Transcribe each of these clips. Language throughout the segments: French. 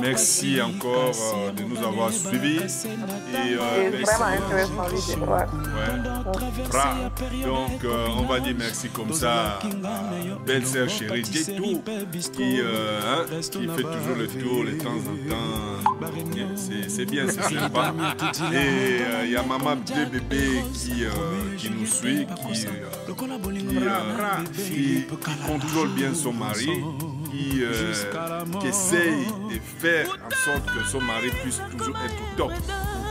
Merci encore de nous avoir suivis. Et vraiment intéressant vidéo. Ouais. Donc on va dire merci comme ça à belle-sœur chérie Djetou qui fait toujours le tour de temps en temps. C'est bien, c'est sympa. Et il y a maman de bébé qui nous suit, qui contrôle bien son mari, qui essaye de faire en sorte que son mari puisse toujours être au top.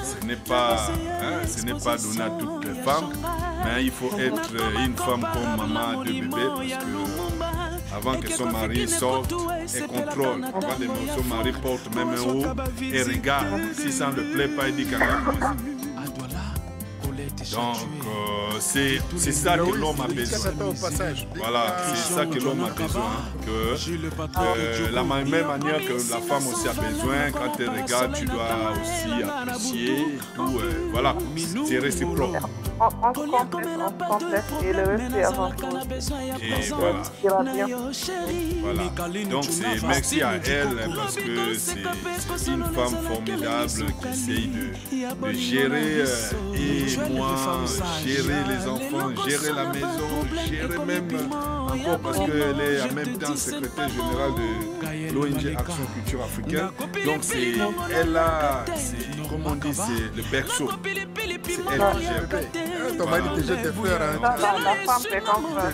Ce n'est pas donné à toutes les femmes, mais il faut être une femme comme maman de bébé parce que avant que son mari sorte et contrôle, quand son mari porte même un haut et regarde, si ça ne le plaît pas, il dit quand même. Donc, c'est ça que l'homme a besoin. Voilà, c'est ça que l'homme a besoin. La même manière que la femme aussi a besoin, quand elle regarde, tu dois aussi apprécier. Tout, voilà, c'est réciproque. On complète et le reste est avant tout. Et voilà. Donc, merci à elle parce que c'est une femme formidable qui essaye de gérer et moi, gérer les enfants, gérer la maison, gérer même encore parce qu'elle est en même temps secrétaire générale de l'ONG Action Culture Africaine. Donc comme on dit, c'est le berceau. C'est elle qui gère. Ton mari te jette des fleurs. La femme fait comme ça.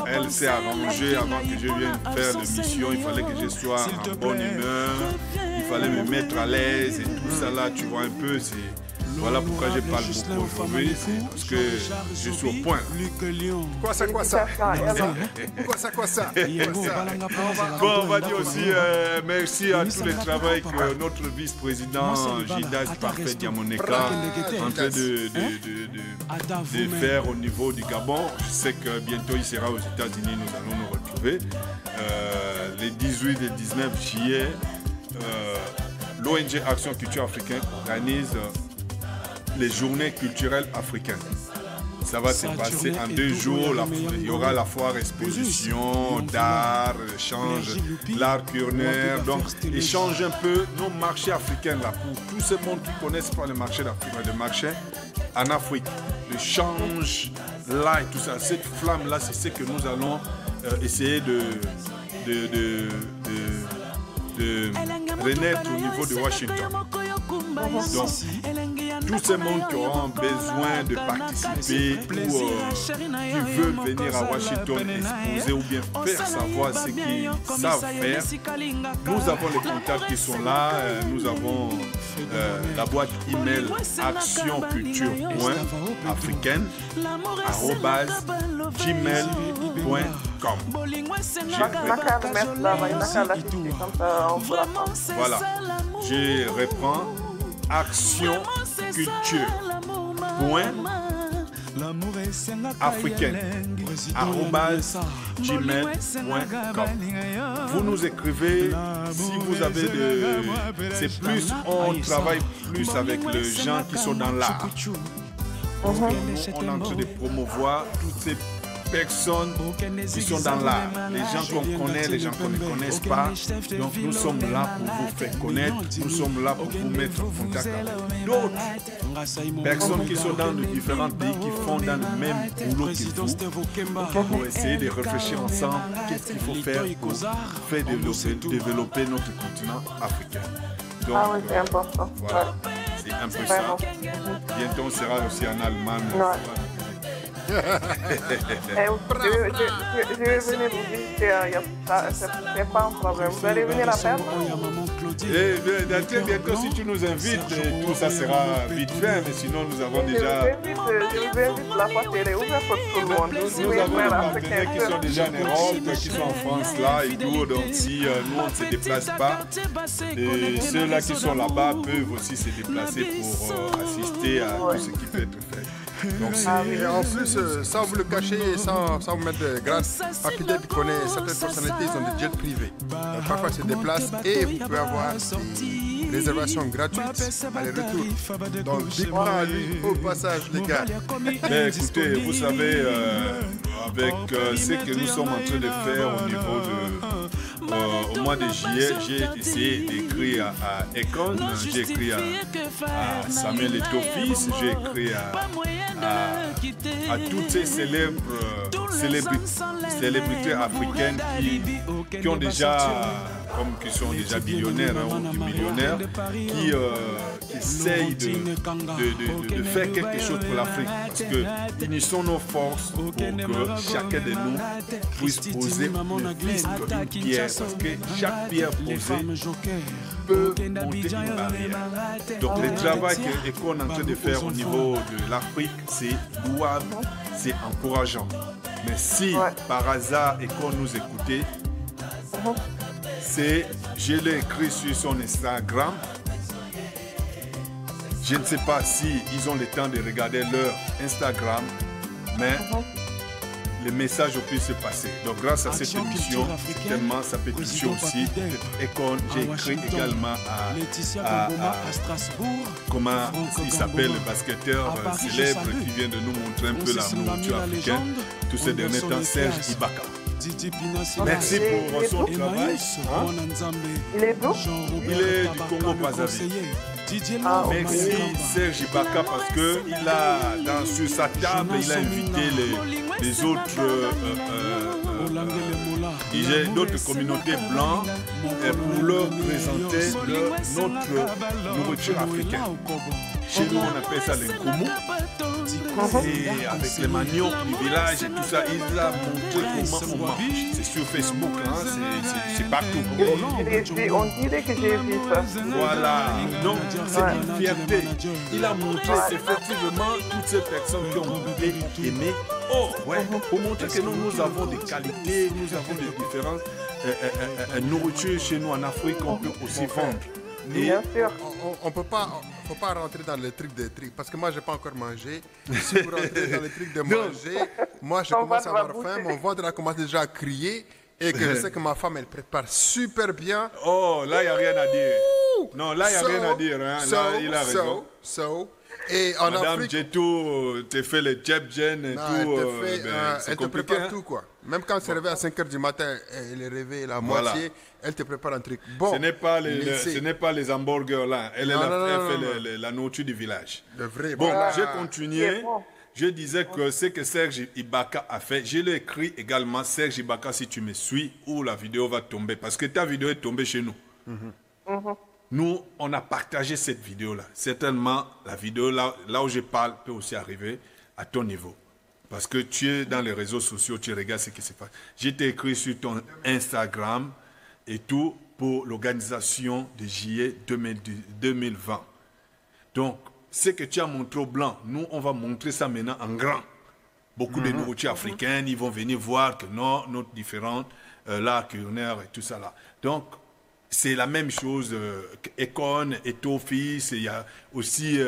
Elle s'est arrangée avant que je vienne faire l'émission. Il fallait que je sois en bonne humeur. Il fallait me mettre à l'aise et tout ça là, tu vois un peu, c'est... Voilà pourquoi je parle beaucoup aujourd'hui, c'est parce que je suis au point. Quoi ça Quoi ça Bon, on va dire aussi merci à tout le travail que notre vice-président Gildas Parfait Diamoneka est en train de faire au niveau du Gabon. Je sais que bientôt il sera aux États-Unis, nous allons nous retrouver. Les 18 et 19 juillet, l'ONG Action Culture Africaine organise les journées culturelles africaines. Ça va se passer en 2 jours. Il y aura la foire exposition d'art, échange, l'art culinaire. Donc, échange un peu nos marchés africains là pour tout ce monde qui ne connaissent pas le marché d'Afrique, le marché en Afrique. L'échange là et tout ça. Cette flamme là, c'est ce que nous allons essayer de renaître au niveau de Washington. Donc, tous ces mondes qui auront besoin de participer ou qui veulent venir à Washington exposer ou bien faire savoir ce qu'ils savent faire, nous avons les contacts qui sont là. Nous avons la boîte email actionculture.africaine@gmail.com. Voilà, je reprends actionculture.africaine@gmail.com. Vous nous écrivez si vous avez c'est plus, on travaille plus avec les gens qui sont dans l'art. On est en train de promouvoir toutes ces personnes qui sont dans l'art, les gens qu'on connaît, les gens qu'on ne connaisse pas. Donc nous sommes là pour vous faire connaître, nous sommes là pour vous mettre en contact avec d'autres personnes qui sont dans de différents pays, qui font dans le même boulot que vous, pour essayer de réfléchir ensemble qu'est-ce qu'il faut faire pour faire développer notre continent africain. Donc, c'est important. Voilà, c'est un peu ça. Bientôt on sera aussi en Allemagne. Je vais venir vous visiter, c'est pas un problème. Vous allez venir à Perth? Très bientôt, si tu nous invites, tout ça sera vite fait, mais sinon nous avons déjà... Je vous invite, la porte est ouverte pour tout le monde. Nous avons des partenaires qui sont déjà en Europe, qui sont en France là et tout, donc si nous on ne se déplace pas, et ceux-là qui sont là-bas peuvent aussi se déplacer pour assister à tout ce qui peut être fait. Donc, et en plus, sans vous le cacher, sans vous mettre de grâce, peut-être connaît certaines personnalités, ils ont des jets privés. Donc, parfois, ils se déplacent et vous pouvez avoir des réservations gratuites aller-retour. Donc, dites-moi à lui au passage, les gars. Mais écoutez, vous savez, avec ce que nous sommes en train de faire au niveau au mois de juillet, j'ai essayé d'écrire à Ekon, j'ai écrit à Samuel Eto'o-Fils, j'ai écrit à toutes ces célébrités africaines qui ont déjà, qui sont déjà billionnaires ou millionnaires, qui essayent de faire quelque chose pour l'Afrique. Parce que unissons nos forces pour que chacun de nous puisse poser une pierre. Parce que chaque pierre posée peut monter une barrière. Donc le travail qu'on est en train de faire au niveau de l'Afrique, c'est louable, c'est encourageant. Mais si par hasard qu'on nous écoutait, je l'ai écrit sur son Instagram. Je ne sais pas si ils ont le temps de regarder leur Instagram, mais le message puisse se passer. Donc grâce à cette émission, certainement ça peut toucher aussi Ekon. J'ai écrit également à comment il s'appelle, le basketteur célèbre qui vient de nous montrer un peu la nourriture africaine tous ces derniers temps, Serge Ibaka. Merci pour son travail. Il est d'où? Il est du Congo-Brazzaville. Merci Serge Ibaka parce que sur sa table, il a invité les autres d'autres communautés blanches pour leur présenter notre nourriture africaine. Chez nous, on appelle ça l'enkoumou. Et avec les maniocs du village et tout ça, il a montré comment on mange. C'est sur Facebook, hein, c'est partout. On dirait que j'ai vu ça. Voilà, donc c'est une fierté. Il a montré effectivement toutes ces personnes qui ont aimé. Pour montrer que nous avons des qualités, nous avons des différentes nourritures chez nous en Afrique qu'on peut aussi vendre. Bien sûr. On peut pas rentrer dans le truc des trucs parce que moi j'ai pas encore mangé. Si vous rentrez dans le truc de manger, moi je commence à avoir faim, mon ventre a commencé déjà à crier et que je sais que ma femme elle prépare super bien. Oh, là il n'y a rien à dire. Non, là il n'y a rien à dire. Hein. Là il a raison. Et en Madame Afrique, Jetou te fait le djebjen et tout. elle te prépare tout quoi. Même quand c'est réveillé à 5 h du matin, elle est réveillée la moitié, elle te prépare un truc. Bon, ce n'est pas les hamburgers là. Elle fait la nourriture du village. Bon, j'ai continué. Je disais que ce que Serge Ibaka a fait, je l'ai écrit également. Serge Ibaka, si tu me suis, où la vidéo va tomber. Parce que ta vidéo est tombée chez nous. Nous, on a partagé cette vidéo-là. Certainement, la vidéo là où je parle peut aussi arriver à ton niveau. Parce que tu es dans les réseaux sociaux, tu regardes ce qui se passe. J'ai écrit sur ton Instagram et tout pour l'organisation de juillet 2020. Donc, ce que tu as montré au blanc, nous, on va montrer ça maintenant en grand. Beaucoup de nourritures africaines, ils vont venir voir que non, notre différente, l'art culinaire et tout ça là. Donc, c'est la même chose, Ekon, Eto'o-Fils, il y a aussi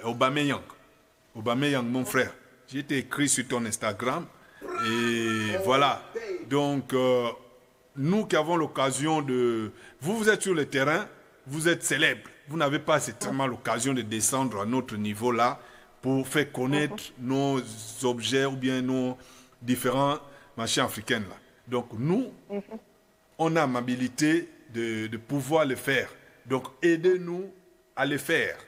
Aubameyang. Aubameyang, mon frère. J'ai été écrit sur ton Instagram. Et voilà. Donc, nous qui avons l'occasion de... Vous êtes sur le terrain, vous êtes célèbre. Vous n'avez pas certainement l'occasion de descendre à notre niveau là pour faire connaître nos objets ou bien nos différents machins africains là. Donc, nous, on a l'habilité de pouvoir le faire. Donc, aidez-nous à le faire.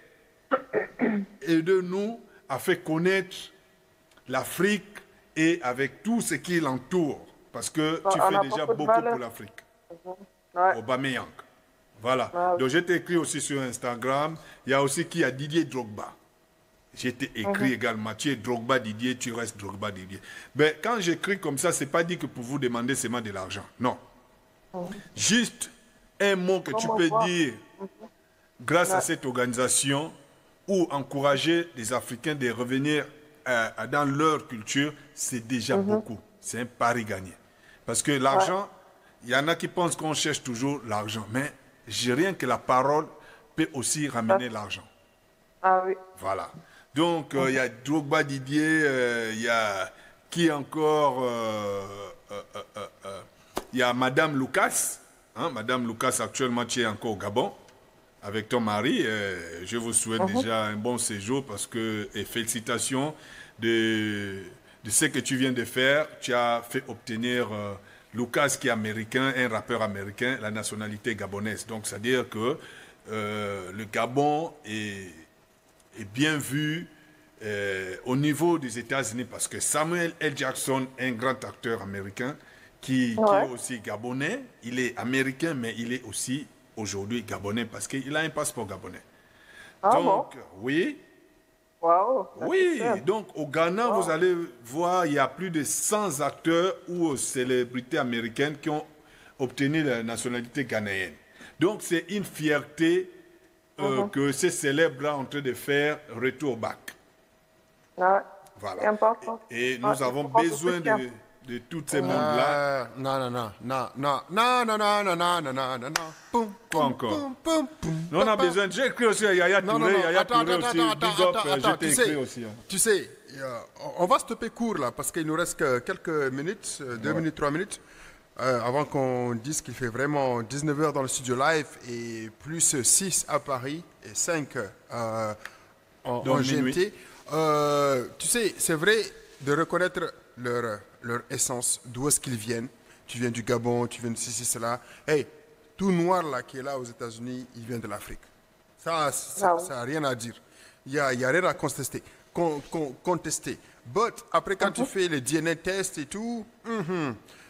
Aidez-nous à faire connaître l'Afrique et avec tout ce qui l'entoure. Parce que tu fais déjà beaucoup pour l'Afrique. Aubameyang. Voilà. Donc, j'ai écrit aussi sur Instagram. Il y a aussi qui a Didier Drogba. J'ai été écrit également. Tu es Drogba Didier, tu restes Drogba Didier. Mais quand j'écris comme ça, ce n'est pas dit que pour vous demander seulement de l'argent. Non. Juste un mot que tu peux dire grâce à cette organisation ou encourager les Africains de revenir dans leur culture, c'est déjà beaucoup. C'est un pari gagné. Parce que l'argent, il y en a qui pensent qu'on cherche toujours l'argent. Mais rien que la parole peut aussi ramener l'argent. Ah oui. Voilà. Donc, il y a Drogba Didier, il y a qui encore il y a Madame Lucas. Hein, Madame Lucas, actuellement, tu es encore au Gabon avec ton mari. Je vous souhaite déjà un bon séjour parce que, et félicitations de ce que tu viens de faire. Tu as fait obtenir Lucas qui est américain, un rappeur américain, la nationalité gabonaise. Donc, c'est-à-dire que le Gabon est bien vu au niveau des États-Unis parce que Samuel L. Jackson, un grand acteur américain qui est aussi gabonais, il est américain, mais il est aussi aujourd'hui gabonais parce qu'il a un passeport gabonais. Ah donc, bon? oui. Wow, Oui, donc au Ghana, vous allez voir, il y a plus de 100 acteurs ou célébrités américaines qui ont obtenu la nationalité ghanéenne. Donc c'est une fierté que ces célèbres-là sont en train de faire retour au bac. Ouais. Voilà. C'est important. Et nous avons besoin de tous ces mondes-là. Non. Poum, Pas encore. poum, poum, poum, Nous, on a papa. besoin. J'ai écrit aussi à Yaya Touré. Yaya Touré aussi. Big up, je t'ai écrit aussi. Tu sais, on va stopper court là parce qu'il nous reste que quelques minutes, 2 minutes, 3 minutes, avant qu'on dise qu'il fait vraiment 19h dans le studio live et plus 6 à Paris et 5 en GMT. Tu sais, c'est vrai de reconnaître leur essence, d'où est-ce qu'ils viennent. Tu viens du Gabon, tu viens de ceci, cela. Hey, tout noir là qui est là aux États-Unis, il vient de l'Afrique. Ça n'a rien à dire. Il n'y a rien à contester. But après, quand tu fais les DNA tests et tout,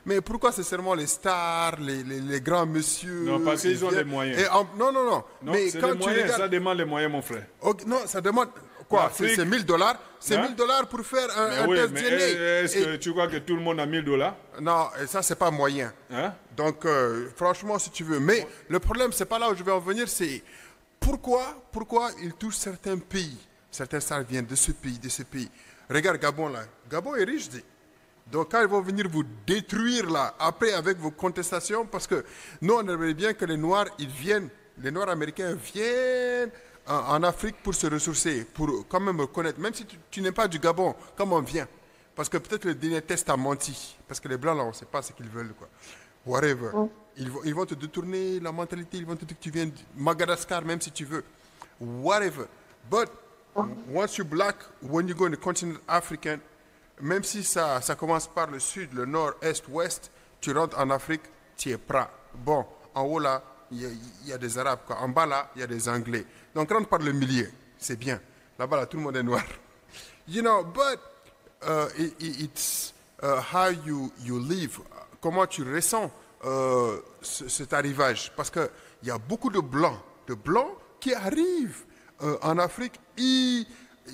mais pourquoi c'est seulement les stars, les grands messieurs? Non, parce qu'ils ont les moyens. Non. Non, Mais c'est quand les tu moyens, regardes... ça demande les moyens, mon frère. Okay, non, ça demande... Quoi? C'est $1000? C'est $1000 pour faire un test mais DNA. est-ce que tu crois que tout le monde a $1000? Non, et ça, c'est pas moyen. Hein? Donc, franchement, si tu veux. Mais le problème, c'est pas là où je vais en venir, c'est pourquoi ils touchent certains pays. Certains stars viennent de ce pays, de ce pays. Regarde Gabon, là. Gabon est riche, dis. Donc, quand ils vont venir vous détruire, là, après, avec vos contestations, parce que nous, on aimerait bien que les Noirs, les Noirs américains viennent en Afrique pour se ressourcer, pour quand même connaître, même si tu n'es pas du Gabon, comme on vient. Parce que peut-être le dernier test a menti. Parce que les Blancs, là, on ne sait pas ce qu'ils veulent, quoi. Whatever. Ils vont te détourner la mentalité, ils vont te dire que tu viens de Madagascar, même si tu veux. Whatever. But, once you're black, when you go in the continent African, même si ça commence par le sud, le nord, est, ouest, tu rentres en Afrique, tu es prêt. Bon, en haut, là, il y a des Arabes, quoi. En bas, là, il y a des Anglais. Donc, rentre par le milieu, c'est bien. Là-bas, là, tout le monde est noir. You know, but it's how you live, comment tu ressens cet arrivage. Parce qu'il y a beaucoup de blancs qui arrivent en Afrique. Ils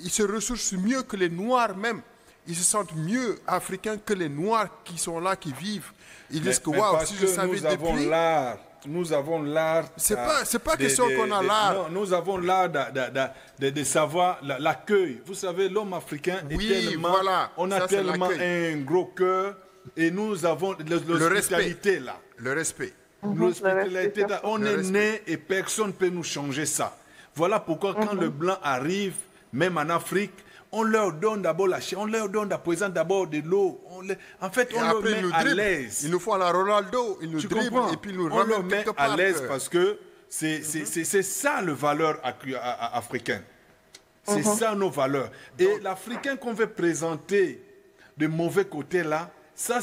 se ressourcent mieux que les noirs même. Ils se sentent mieux africains que les noirs qui sont là, qui vivent. Ils disent que, waouh, si je savais depuis... Nous avons l'art. C'est pas question qu'on a l'art. Non, nous avons l'art de savoir l'accueil. Vous savez, l'homme africain est tellement. Voilà. On a tellement un gros cœur et nous avons l'hospitalité là. Le respect. L'hospitalité là. On est né et personne ne peut nous changer ça. Voilà pourquoi quand le blanc arrive, même en Afrique, on leur donne d'abord la chair, on leur donne d'abord de l'eau. En fait, on leur met à l'aise. Ils nous font la Ronaldo, ils nous dribblent et puis ils nous ramènent quelque part. À l'aise parce que c'est ça le valeur africaine. C'est ça nos valeurs. Et l'Africain qu'on veut présenter de mauvais côté là, ça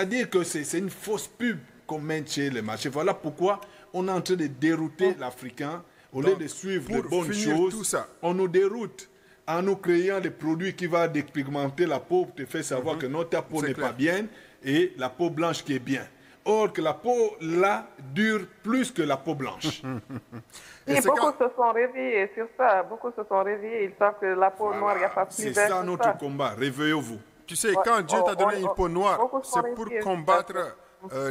dire que c'est une fausse pub qu'on met chez les marchés. Voilà pourquoi on est en train de dérouter l'Africain. Au lieu de suivre les bonnes choses, on nous déroute. En nous créant des produits qui vont dépigmenter la peau, te faire savoir que non, ta peau n'est pas bien, et la peau blanche qui est bien. Or que la peau là dure plus que la peau blanche. Et beaucoup se sont réveillés sur ça. Beaucoup se sont réveillés. Ils savent que la peau noire, il n'y a pas plus C'est ça notre combat. Réveillez-vous. Tu sais, quand Dieu t'a donné une peau noire, c'est pour combattre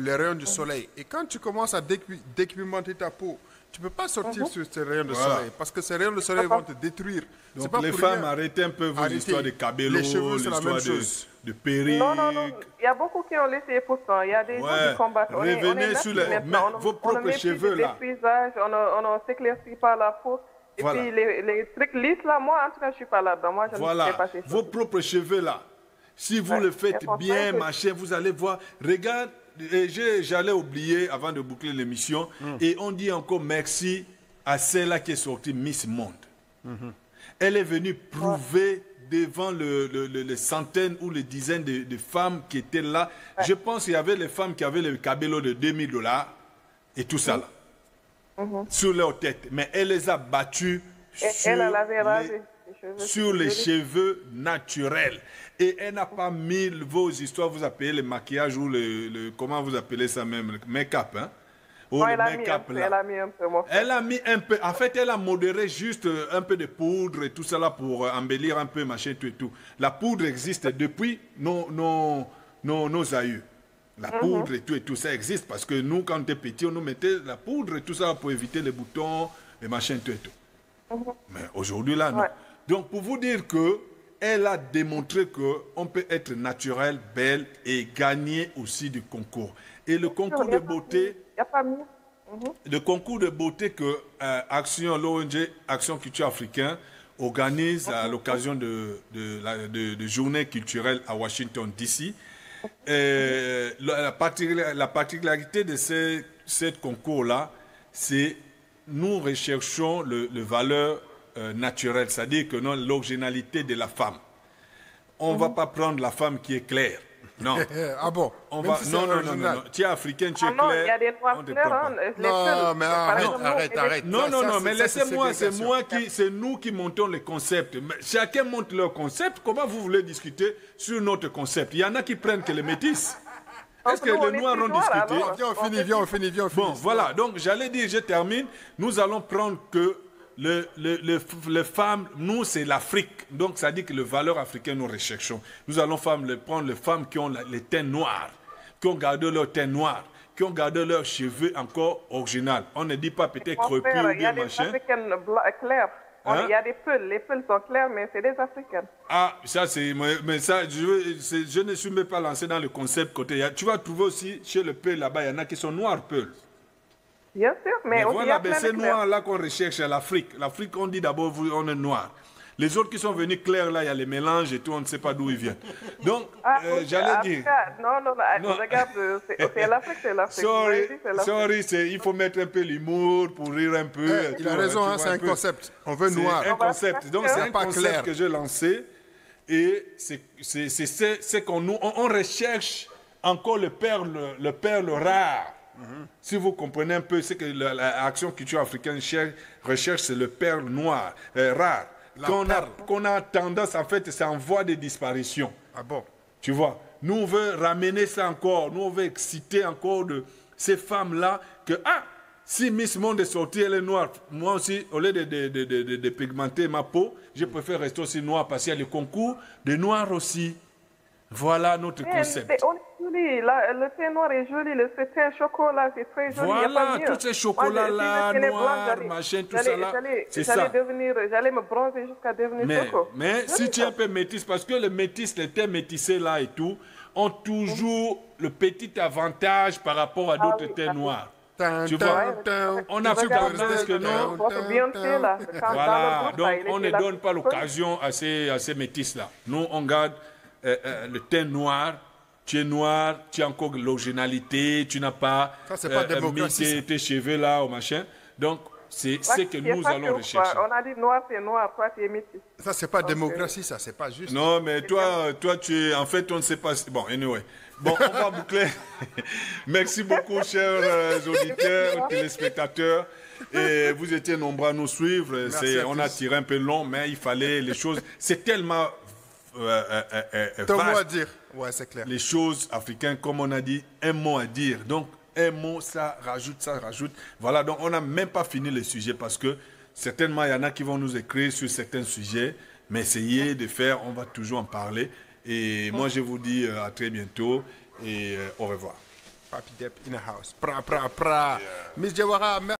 les rayons du soleil. Et quand tu commences à dépigmenter ta peau, tu ne peux pas sortir sur ces rayons de soleil parce que ces rayons de soleil vont te détruire. Donc les femmes, arrêtez un peu vos histoires de cabello, l'histoire de perruque. Non. Il y a beaucoup qui ont laissé pourtant. Il y a des gens qui combattent. Revenez sur vos propres cheveux là. On ne s'éclaircit pas la peau. Et puis les trucs lisses là, moi en tout cas, je ne suis pas là-dedans. Moi, je ne sais pas ces choses. Vos propres cheveux là. Si vous le faites bien, machin, vous allez voir. Regarde. J'allais oublier avant de boucler l'émission et on dit encore merci à celle-là qui est sortie Miss Monde. Elle est venue prouver devant les centaines ou les dizaines de femmes qui étaient là. Je pense qu'il y avait les femmes qui avaient le cabello de $2000 et tout ça là, sur leur tête. Mais elle les a battues sur les cheveux naturels. Et elle n'a pas mis vos histoires, vous appelez le maquillage ou comment vous appelez ça même, le make-up, hein? Ou le make-up là. Elle a mis un peu, mon frère. Elle a mis un peu, en fait, elle a modéré juste un peu de poudre et tout ça là pour embellir un peu, machin, tout et tout. La poudre existe depuis nos aïeux. La poudre et tout, ça existe parce que nous, quand on était petits, on nous mettait la poudre et tout ça pour éviter les boutons, les machins, tout et tout. Mais aujourd'hui, là, non. Donc, pour vous dire que elle a démontré qu'on peut être naturel, belle et gagner aussi du concours. Et le concours de beauté, le concours de beauté que l'ONG Action Culture Africaine organise à l'occasion de journées culturelles à Washington, D.C., la particularité de ce concours-là, c'est nous recherchons le valeur naturelle, c'est-à-dire que l'originalité de la femme. On ne va pas prendre la femme qui est claire. Non. Ah bon? Non. Tu es africaine, tu es claire. Non, il y a des noirs clairs. Non, mais arrête. Non, mais laissez-moi, c'est nous qui montons les concepts. Chacun monte leur concept. Comment vous voulez discuter sur notre concept? Il y en a qui prennent que les métis. Est-ce que les noirs ont discuté? Viens, on finit. Bon, voilà. Donc, j'allais dire, je termine. Nous allons prendre que les femmes, nous, c'est l'Afrique. Donc, ça dit que les valeurs africaines, nous recherchons. Nous allons prendre les femmes qui ont les teints noirs, qui ont gardé leur teint noir, qui ont gardé leurs cheveux encore original. On ne dit pas peut-être crepus ou bien machin. Il y a des africaines claires. Il y a des peuls. Les peuls sont clairs, mais c'est des africaines. Ah, ça, c'est... Mais ça, je ne suis même pas lancé dans le concept côté. Tu vas trouver aussi, chez le peul, là-bas, il y en a qui sont noirs, peuls. Bien sûr, mais aussi voilà, c'est noir là qu'on recherche à l'Afrique. L'Afrique, on dit d'abord, on est noir. Les autres qui sont venus clairs, là, il y a les mélanges et tout, on ne sait pas d'où ils viennent. Donc, j'allais dire... Non, regarde, c'est l'Afrique, c'est l'Afrique. Sorry, il faut mettre un peu l'humour pour rire un peu. Il a raison, c'est un concept. On veut noir. C'est un concept. Donc, c'est un concept que j'ai lancé. Et c'est qu'on recherche encore le perle rare. Si vous comprenez un peu, c'est que l'Action Culture Africaine recherche, c'est le perle noir, rare. Qu'on a tendance, en fait, c'est en voie de disparition. Ah bon? Tu vois, nous, on veut ramener ça encore. Nous, on veut exciter encore de ces femmes-là que, si Miss Monde est sortie, elle est noire. Moi aussi, au lieu de pigmenter ma peau, je préfère rester aussi noir parce qu'il y a le concours de noir aussi. Voilà notre concept. Le thé noir est joli, le thé chocolat, c'est très joli. Voilà, tous ces chocolats-là, noirs, machin, tout ça là, c'est ça. J'allais me bronzer jusqu'à devenir choco. Mais si tu es un peu métis, parce que les métis, les thés métissés là et tout, ont toujours le petit avantage par rapport à d'autres thés noirs. Tu vois, on a plus tendance que non. Voilà, donc on ne donne pas l'occasion à ces métis là. Nous, on garde le teint noir. Tu es noir, tu as encore l'originalité, tu n'as pas mis tes cheveux là ou machin. Donc, c'est ce que nous allons rechercher. On a dit noir, c'est noir, toi, tu es métis. Ça, c'est pas démocratie, ça, c'est pas juste. Non, mais toi, tu es... En fait, on ne sait pas... Bon, anyway. Bon, on va boucler. Merci beaucoup, chers auditeurs, téléspectateurs. Et vous étiez nombreux à nous suivre. On a tiré un peu long, mais il fallait les choses... C'est tellement... Ton mot à dire. Ouais, c'est clair. Les choses africaines, comme on a dit, un mot à dire. Donc, un mot, ça rajoute. Voilà, donc on n'a même pas fini le sujet parce que certainement, il y en a qui vont nous écrire sur certains sujets, mais essayez de faire, on va toujours en parler. Et moi, je vous dis à très bientôt et au revoir. Papi Dep in a house. Pra. Miss Jawara, merci.